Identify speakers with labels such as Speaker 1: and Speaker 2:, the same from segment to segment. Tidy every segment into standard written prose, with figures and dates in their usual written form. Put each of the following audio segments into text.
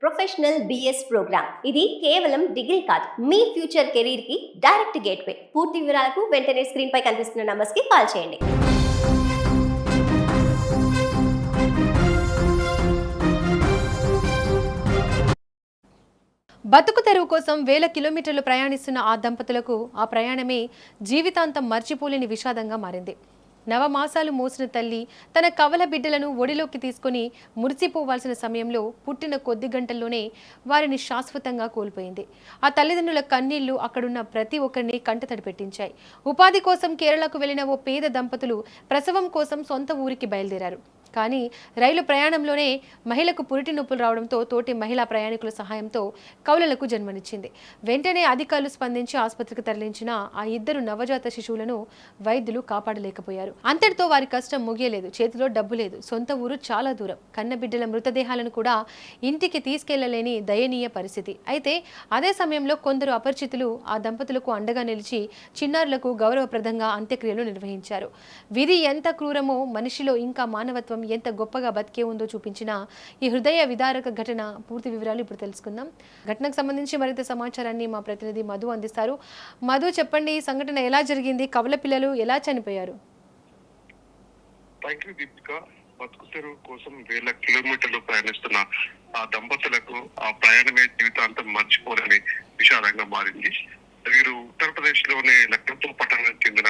Speaker 1: Professional BS programme. ఇది కేవలం degree కాదు, మీ ఫ్యూచర్ కెరీర్ కి డైరెక్ట్ గేట్వే. పూర్తి వివరాలకు వెంటనే స్క్రీన్ పై కనిపిస్తున్న నంబర్స్ కి కాల్ చేయండి.
Speaker 2: బతుకు తెరువు కోసం వేల కిలోమీటర్లు ప్రయాణిస్తున్న ఆ దంపతులకు ఆ ప్రయాణమే జీవితాంతం మర్చిపోలేని విషాదంగా మారింది. నవమాసాలు మోసిన తల్లి తన కవల బిడ్డలను ఒడిలోకి తీసుకుని మురిసిపోవాల్సిన సమయంలో పుట్టిన కొద్ది గంటల్లోనే వారిని శాశ్వతంగా కోల్పోయింది. ఆ తల్లిదండ్రుల కన్నీళ్లు అక్కడున్న ప్రతి ఒక్కరిని కంటతడి పెట్టించాయి. ఉపాధి కోసం కేరళకు వెళ్లిన ఓ పేద దంపతులు ప్రసవం కోసం సొంత ఊరికి బయలుదేరారు. కానీ రైలు ప్రయాణంలోనే మహిళకు పురిటి నొప్పులు రావడంతో తోటి మహిళా ప్రయాణికుల సహాయంతో కౌలలకు జన్మనిచ్చింది. వెంటనే అధికారులు స్పందించి ఆసుపత్రికి తరలించిన ఆ ఇద్దరు నవజాత శిశువులను వైద్యులు కాపాడలేకపోయారు. అంతటితో వారి కష్టం ముగియలేదు. చేతిలో డబ్బు లేదు, సొంత ఊరు చాలా దూరం, కన్నబిడ్డల మృతదేహాలను కూడా ఇంటికి తీసుకెళ్లలేని దయనీయ పరిస్థితి. అయితే అదే సమయంలో కొందరు అపరిచితులు ఆ దంపతులకు అండగా నిలిచి చిన్నారులకు గౌరవప్రదంగా అంత్యక్రియలు నిర్వహించారు. విధి ఎంత క్రూరమో మనిషిలో ఇంకా మానవత్వం ఎంత గొప్పగా బతికే ఉందో చూపించిన ఈ హృదయ విదారక ఘటన పూర్తి వివరాలు ఇప్పుడు తెలుసుకుందాం. ఘటనకు సంబంధించి మరింత సమాచారాన్ని మా ప్రతినిధి మధు అందిస్తారు. మధు, చెప్పండి, ఈ సంఘటన ఎలా జరిగింది? కవల పిల్లలు ఎలా చనిపోయారు?
Speaker 3: బతుకు తెరువు కోసం వేల కిలోమీటర్లు ప్రయాణిస్తున్న ఆ దంపతులకు ఆ ప్రయాణమే జీవితాంతం మర్చిపోలేని విషాదంగా మారింది. వీరు ఉత్తరప్రదేశ్ లోని లక్నో పట్టణానికి చెందిన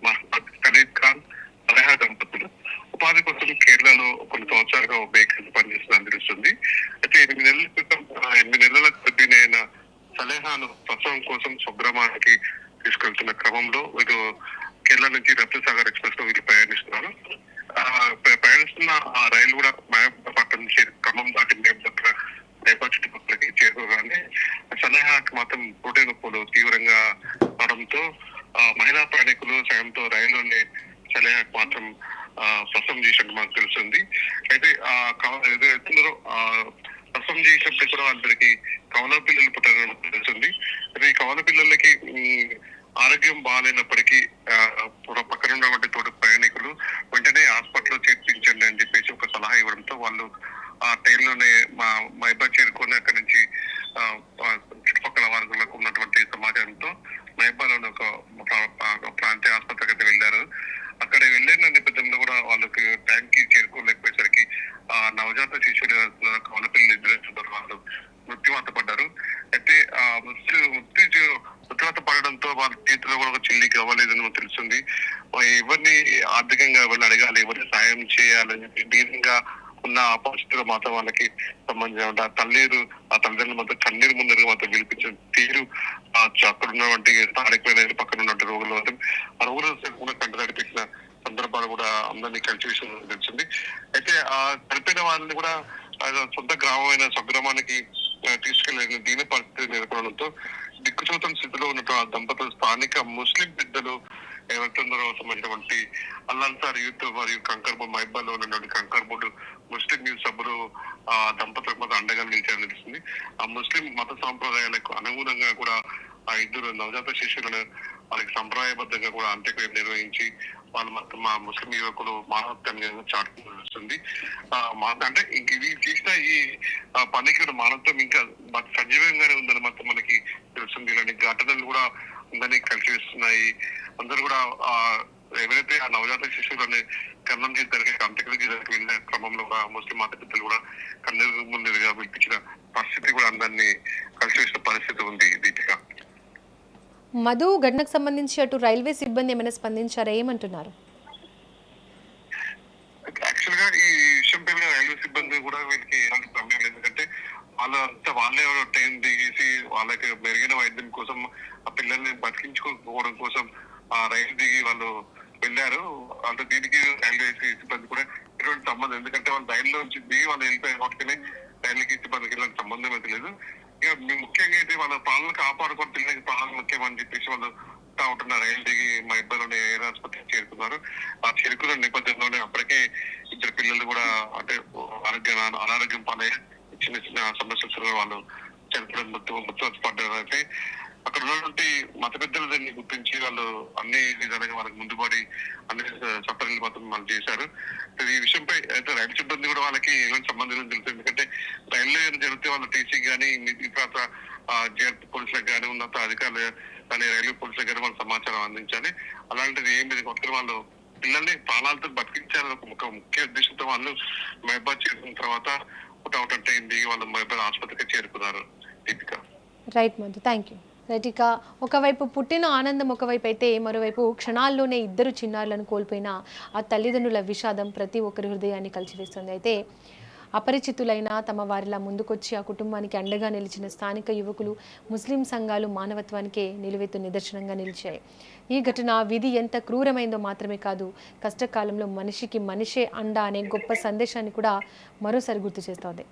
Speaker 3: మహమ్మద్ ఖలీద్ ఖాన్, సలహా దంపతులు. ఉపాధి కోసం కేరళలో కొన్ని సంవత్సరాలుగా బేకరీ పనిచేస్తుందని తెలుస్తుంది. అయితే 8 నెలల గర్భిణైన సలహాను ప్రసవం కోసం స్వగ్రామానికి తీసుకెళ్తున్న క్రమంలో వీరు కేరళ నుంచి రత్నసాగర్ ఎక్స్ప్రెస్ లో వీరు ప్రయాణిస్తున్నారు. ప్రయాణిస్తున్న ఆ రైలు కూడా మహబూబాబాద్ నుంచి క్రమం దాటి నేపాల్ చుట్టుపక్కలకి చేరుకోగానే సలహాకి మాత్రం పురిటి నొప్పులు తీవ్రంగా అవడంతో మహిళా ప్రయాణికులు సాయంతో రైలులోనే సలహాకి మాత్రం ప్రసవం చేసినట్టు మనకు తెలుస్తుంది. అయితే ఏదైతున్నారో ప్రసవం చేసినప్పుడు కూడా అందరికి కవల పిల్లలు పుట్టారని తెలుస్తుంది. అయితే ఈ కవల పిల్లలకి ఆరోగ్యం బాగాలేనప్పటికీ పక్కన ఉన్నటువంటి తోటి ప్రయాణికులు వెంటనే హాస్పిటల్లో చేర్పించండి అని చెప్పేసి ఒక సలహా ఇవ్వడంతో వాళ్ళు ఆ ట్రైన్లోనే మైబాద్ చేరుకొని అక్కడి నుంచి చుట్టుపక్కల వర్గాలకు ఉన్నటువంటి సమాచారంతో మైబాద్లోని ఒక ప్రాంతీయ ఆసుపత్రికి వెళ్ళారు. అక్కడ వెళ్ళిన నేపథ్యంలో కూడా వాళ్ళకి ట్యాంక్ కి చేరుకోలేకపోయేసరికి నవజాత శిశువులు కవల పిల్లలు ఇద్దరు వాళ్ళు మృత్యువాత పడ్డారు. అయితే మృత్యువాత పడడంతో వాళ్ళ చేతిలో కూడా ఒక చిల్లికి అవ్వలేదని తెలుస్తుంది. ఎవరిని ఆర్థికంగా ఎవరిని అడగాలి, ఎవరిని సాయం చేయాలని చెప్పి దీర్ఘంగా ఉన్న ఆ పరిస్థితులు మాత్రం వాళ్ళకి సంబంధించిన ఆ తల్లిదండ్రులు మాత్రం కన్నీరు ముందరగా మాత్రం వినిపించిన తీరు అక్కడ ఉన్నటువంటి స్థానికమైన పక్కన ఉన్నటువంటి రోగులు మాత్రం ఆ రోగులు కూడా కంటతడి పెట్టిన సందర్భాలు కూడా అందరినీ కలిసి విషయం తెలిసింది. అయితే ఆ చనిపోయిన వాళ్ళని కూడా సొంత గ్రామమైన స్వగ్రామానికి తీసుకెళ్లిన దీని పరిస్థితి నెలకొనడంతో దిక్కుచూతని స్థితిలో ఉన్నటువంటి ఆ దంపతులు స్థానిక ముస్లిం బిడ్డలు ఏమంటున్నారో సంబంధించినటువంటి అల్లన్సార్ యూత్ మరియు మైబాద్ లో ఉన్నటువంటి కంకర్ బోర్డు ముస్లిం యూత్ సభ్యులు ఆ దంపతులకు మాత్రం అండగా నిలిచారని తెలుస్తుంది. ఆ ముస్లిం మత సాంప్రదాయాలకు అనుగుణంగా కూడా ఆ ఇద్దరు నవజాత శిశువులను వాళ్ళకి సంప్రదాయబద్ధంగా కూడా అంత్యక్రియలు నిర్వహించి వాళ్ళు మొత్తం మా ముస్లిం యువకులు మానవత్వాన్ని చాటుతుంది. అంటే ఇంక ఇవి చేసిన ఈ పనికి మానవత్వం ఇంకా సజీవంగానే ఉందని మాత్రం మనకి తెలుస్తుంది. ఇలాంటి ఘటనలు కూడా అందరినీ కలిసి వేస్తున్నాయి. అందరూ కూడా ఎవరైతే ఆ నవజాత శిశువులని కన్నం చేసి అంత్యక్రియకి వెళ్ళిన క్రమంలో కూడా ముస్లిం మాత పిల్లలు కూడా కన్నీరు ముందుగా వినిపించిన పరిస్థితి కూడా అందరినీ కలిసి వేసిన పరిస్థితి ఉంది. దీపిక,
Speaker 2: మధు, ఘటనకు సంబంధించి అటు రైల్వే సిబ్బంది ఏమైనా స్పందించారా? ఏమంటున్నారు?
Speaker 3: యాక్చువల్ గా ఈ విషయం పైన రైల్వే సిబ్బంది కూడా వీళ్ళకి ఎలాంటి సమయం లేదు. ఎందుకంటే వాళ్ళే ట్రైన్ దిగేసి వాళ్ళకి మెరుగైన వైద్యం కోసం ఆ పిల్లల్ని బతికించుకోవడం కోసం ఆ రైలు దిగి వాళ్ళు వెళ్ళారు. అంటే దీనికి రైల్వే సిబ్బంది కూడా ఎటువంటి సంబంధం, ఎందుకంటే వాళ్ళు రైల్లో నుంచి దిగి వాళ్ళు వెళ్ళిపోయారు కాబట్టి రైలుకి సిబ్బందికి ఎలాంటి సంబంధం అయితే లేదు. ఇక ముఖ్యంగా అయితే వాళ్ళ ప్రాణాలను కాపాడుకొని పిల్లలకి ప్రాణాలు ముఖ్యమని చెప్పేసి వాళ్ళు ఉంటున్నారు. రైలు దిగి మైబాద్లోని ఎయిర్ ఆసుపత్రికి చేరుకున్నారు. ఆ చేరుకున్న నేపథ్యంలోనే అప్పటికే ఇద్దరు పిల్లలు కూడా అంటే అనారోగ్యం పాలై చిన్న చిన్న సమస్యలు వాళ్ళు చనిపోవడం మృత్యు పడ్డారు. అయితే అక్కడ ఉన్నటువంటి మత పెద్దలు దాన్ని గుర్తించి వాళ్ళు అన్ని విధాలుగా వాళ్ళకి ముందుబడి అన్ని సపరీలు మాత్రం వాళ్ళు చేశారు. ఈ విషయంపై అయితే రైలు సిబ్బంది కూడా వాళ్ళకి ఎలాంటి సంబంధం లేదని తెలుసు. ఎందుకంటే రైల్లో ఏమైనా జరిగితే వాళ్ళ టీసీ కానీ తర్వాత జేఆర్పీ పోలీసులకు కానీ ఉన్నత అధికారులు కానీ రైల్వే పోలీసులకు కానీ వాళ్ళు సమాచారం అందించాలి. అలాంటిది ఏం లేదు, కొత్తగా వాళ్ళు పిల్లల్ని ప్రాణాలతో బతికించాలని ఒక ముఖ్య ఉద్దేశంతో వాళ్ళు మహబాద్ చేసిన తర్వాత ఒకటి దిగి వాళ్ళు మహబాద్ ఆసుపత్రికి చేరుకున్నారు. Deepika.
Speaker 2: Right Madhu, thank you. Right, ఇక ఒకవైపు పుట్టిన ఆనందం ఒకవైపు అయితే మరోవైపు క్షణాల్లోనే ఇద్దరు చిన్నారులను కోల్పోయిన ఆ తల్లిదండ్రుల విషాదం ప్రతి ఒక్కరి హృదయాన్ని కలిచివేస్తుంది. అయితే అపరిచితులైన తమ వారిలా ముందుకొచ్చి ఆ కుటుంబానికి అండగా నిలిచిన స్థానిక యువకులు, ముస్లిం సంఘాలు మానవత్వానికే నిలువెత్తు నిదర్శనంగా నిలిచాయి. ఈ ఘటన విధి ఎంత క్రూరమైందో మాత్రమే కాదు, కష్టకాలంలో మనిషికి మనిషే అండ అనే గొప్ప సందేశాన్ని కూడా మరోసారి గుర్తు చేస్తోంది.